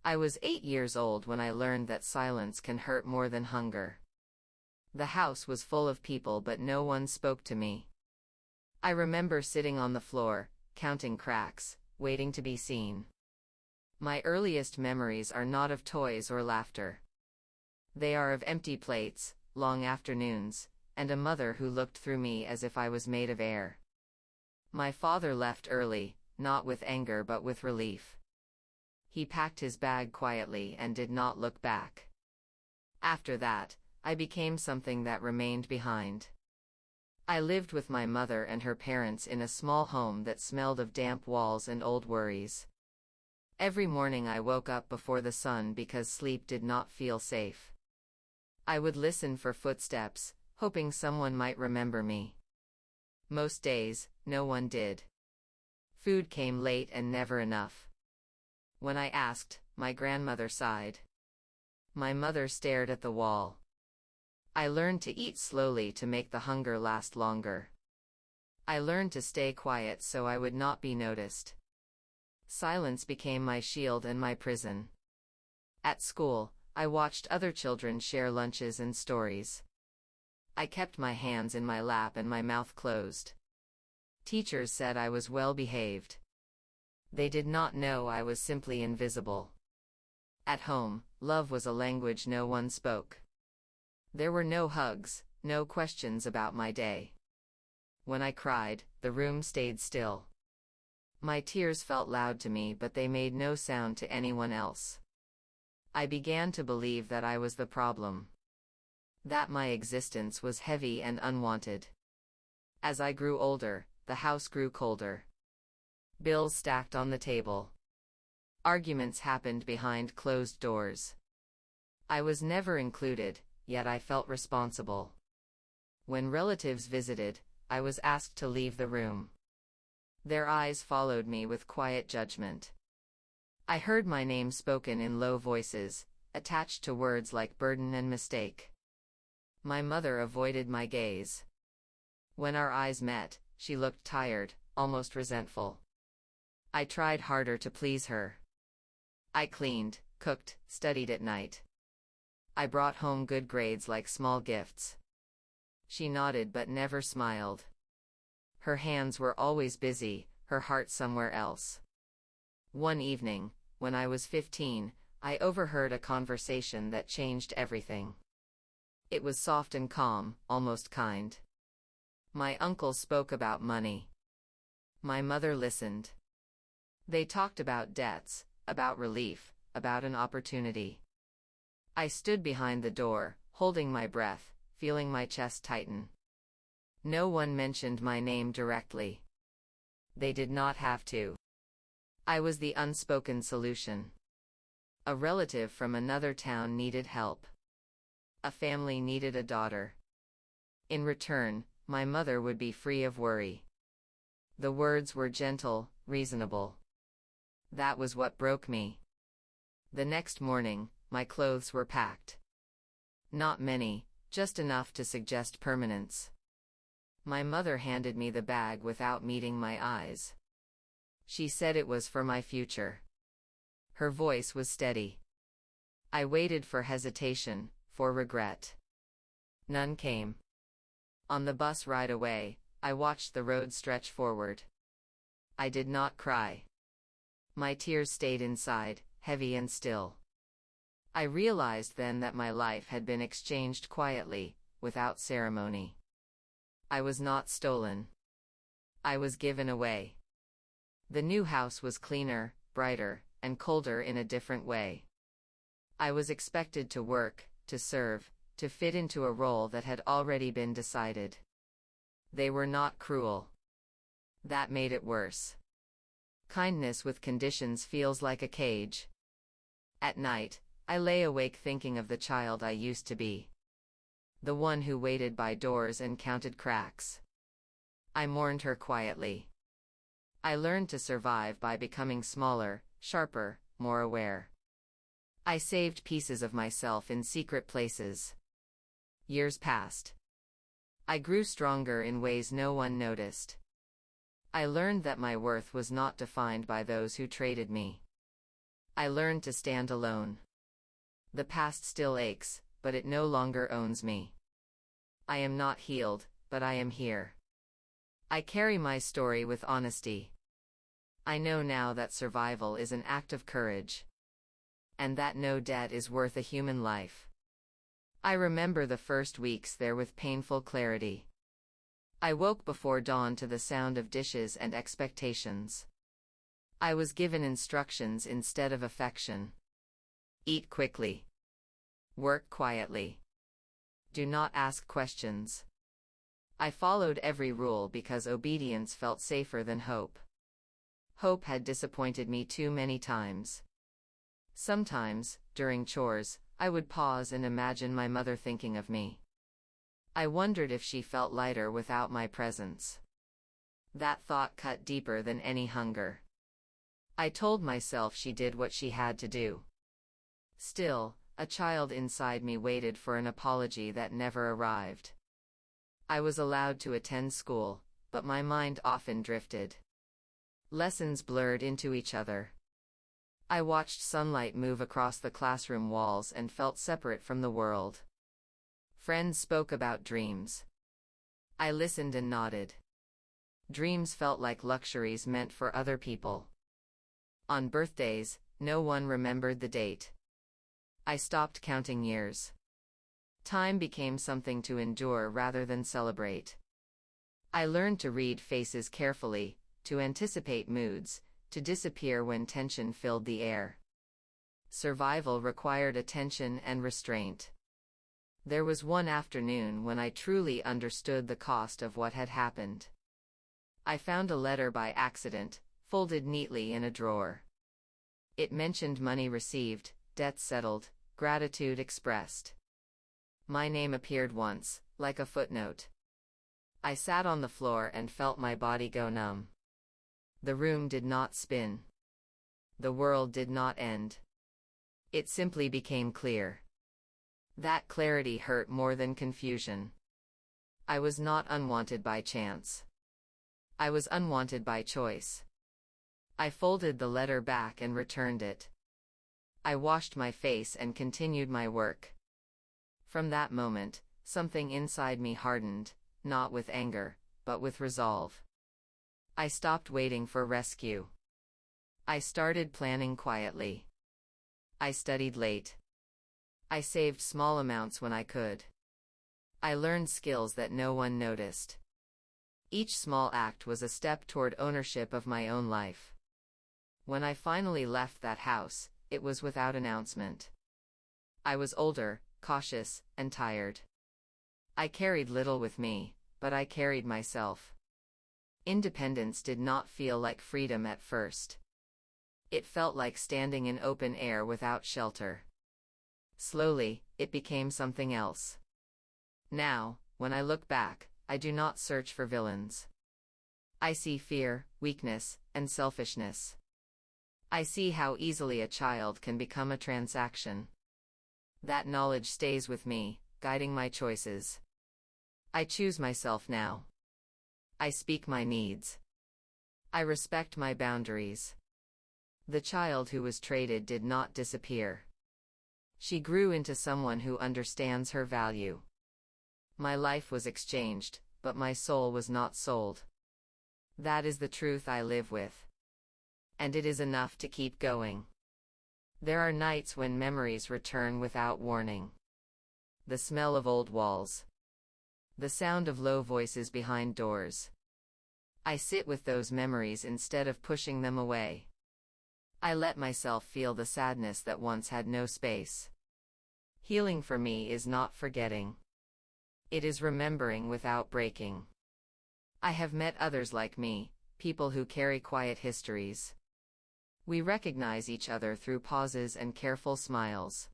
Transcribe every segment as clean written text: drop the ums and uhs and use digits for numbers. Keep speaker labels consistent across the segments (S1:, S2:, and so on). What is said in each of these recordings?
S1: I was 8 years old when I learned that silence can hurt more than hunger. The house was full of people, but no one spoke to me. I remember sitting on the floor, counting cracks, waiting to be seen. My earliest memories are not of toys or laughter. They are of empty plates, long afternoons, and a mother who looked through me as if I was made of air. My father left early, not with anger but with relief. He packed his bag quietly and did not look back. After that, I became something that remained behind. I lived with my mother and her parents in a small home that smelled of damp walls and old worries. Every morning I woke up before the sun because sleep did not feel safe. I would listen for footsteps, hoping someone might remember me. Most days, no one did. Food came late and never enough. When I asked, my grandmother sighed. My mother stared at the wall. I learned to eat slowly to make the hunger last longer. I learned to stay quiet so I would not be noticed. Silence became my shield and my prison. At school, I watched other children share lunches and stories. I kept my hands in my lap and my mouth closed. Teachers said I was well behaved. They did not know I was simply invisible. At home, love was a language no one spoke. There were no hugs, no questions about my day. When I cried, the room stayed still. My tears felt loud to me, but they made no sound to anyone else. I began to believe that I was the problem. That my existence was heavy and unwanted. As I grew older, the house grew colder. Bills stacked on the table. Arguments happened behind closed doors. I was never included, yet I felt responsible. When relatives visited, I was asked to leave the room. Their eyes followed me with quiet judgment. I heard my name spoken in low voices, attached to words like burden and mistake. My mother avoided my gaze. When our eyes met, she looked tired, almost resentful. I tried harder to please her. I cleaned, cooked, studied at night. I brought home good grades like small gifts. She nodded but never smiled. Her hands were always busy, her heart somewhere else. One evening, when I was 15, I overheard a conversation that changed everything. It was soft and calm, almost kind. My uncle spoke about money. My mother listened. They talked about debts, about relief, about an opportunity. I stood behind the door, holding my breath, feeling my chest tighten. No one mentioned my name directly. They did not have to. I was the unspoken solution. A relative from another town needed help. A family needed a daughter. In return, my mother would be free of worry. The words were gentle, reasonable. That was what broke me. The next morning, my clothes were packed. Not many, just enough to suggest permanence. My mother handed me the bag without meeting my eyes. She said it was for my future. Her voice was steady. I waited for hesitation, for regret. None came. On the bus ride away, I watched the road stretch forward. I did not cry. My tears stayed inside, heavy and still. I realized then that my life had been exchanged quietly, without ceremony. I was not stolen. I was given away. The new house was cleaner, brighter, and colder in a different way. I was expected to work, to serve, to fit into a role that had already been decided. They were not cruel. That made it worse. Kindness with conditions feels like a cage. At night, I lay awake thinking of the child I used to be. The one who waited by doors and counted cracks. I mourned her quietly. I learned to survive by becoming smaller, sharper, more aware. I saved pieces of myself in secret places. Years passed. I grew stronger in ways no one noticed. I learned that my worth was not defined by those who traded me. I learned to stand alone. The past still aches, but it no longer owns me. I am not healed, but I am here. I carry my story with honesty. I know now that survival is an act of courage, and that no debt is worth a human life. I remember the first weeks there with painful clarity. I woke before dawn to the sound of dishes and expectations. I was given instructions instead of affection. Eat quickly. Work quietly. Do not ask questions. I followed every rule because obedience felt safer than hope. Hope had disappointed me too many times. Sometimes, during chores, I would pause and imagine my mother thinking of me. I wondered if she felt lighter without my presence. That thought cut deeper than any hunger. I told myself she did what she had to do. Still, a child inside me waited for an apology that never arrived. I was allowed to attend school, but my mind often drifted. Lessons blurred into each other. I watched sunlight move across the classroom walls and felt separate from the world. Friends spoke about dreams. I listened and nodded. Dreams felt like luxuries meant for other people. On birthdays, no one remembered the date. I stopped counting years. Time became something to endure rather than celebrate. I learned to read faces carefully, to anticipate moods, to disappear when tension filled the air. Survival required attention and restraint. There was one afternoon when I truly understood the cost of what had happened. I found a letter by accident, folded neatly in a drawer. It mentioned money received, debts settled, gratitude expressed. My name appeared once, like a footnote. I sat on the floor and felt my body go numb. The room did not spin. The world did not end. It simply became clear. That clarity hurt more than confusion. I was not unwanted by chance. I was unwanted by choice. I folded the letter back and returned it. I washed my face and continued my work. From that moment, something inside me hardened, not with anger, but with resolve. I stopped waiting for rescue. I started planning quietly. I studied late. I saved small amounts when I could. I learned skills that no one noticed. Each small act was a step toward ownership of my own life. When I finally left that house, it was without announcement. I was older, cautious, and tired. I carried little with me, but I carried myself. Independence did not feel like freedom at first. It felt like standing in open air without shelter. Slowly, it became something else. Now, when I look back, I do not search for villains. I see fear, weakness, and selfishness. I see how easily a child can become a transaction. That knowledge stays with me, guiding my choices. I choose myself now. I speak my needs. I respect my boundaries. The child who was traded did not disappear. She grew into someone who understands her value. My life was exchanged, but my soul was not sold. That is the truth I live with. And it is enough to keep going. There are nights when memories return without warning. The smell of old walls. The sound of low voices behind doors. I sit with those memories instead of pushing them away. I let myself feel the sadness that once had no space. Healing for me is not forgetting. It is remembering without breaking. I have met others like me, people who carry quiet histories. We recognize each other through pauses and careful smiles.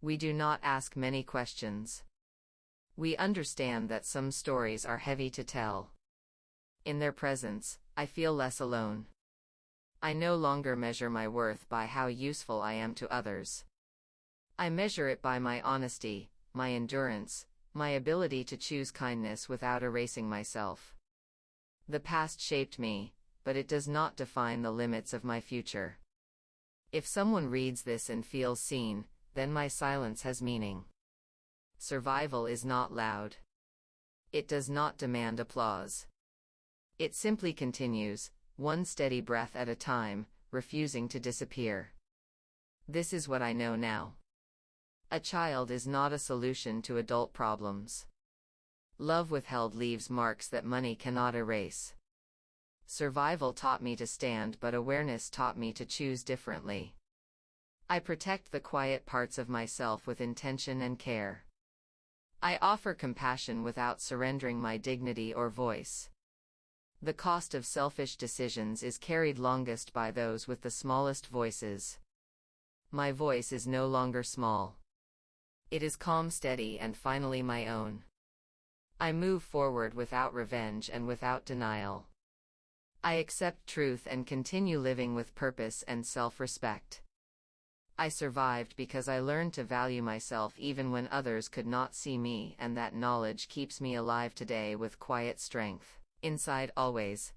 S1: We do not ask many questions. We understand that some stories are heavy to tell. In their presence, I feel less alone. I no longer measure my worth by how useful I am to others. I measure it by my honesty, my endurance, my ability to choose kindness without erasing myself. The past shaped me, but it does not define the limits of my future. If someone reads this and feels seen, then my silence has meaning. Survival is not loud. It does not demand applause. It simply continues, one steady breath at a time, refusing to disappear. This is what I know now. A child is not a solution to adult problems. Love withheld leaves marks that money cannot erase. Survival taught me to stand, but awareness taught me to choose differently. I protect the quiet parts of myself with intention and care. I offer compassion without surrendering my dignity or voice. The cost of selfish decisions is carried longest by those with the smallest voices. My voice is no longer small. It is calm, steady, and finally my own. I move forward without revenge and without denial. I accept truth and continue living with purpose and self-respect. I survived because I learned to value myself even when others could not see me, and that knowledge keeps me alive today with quiet strength inside always.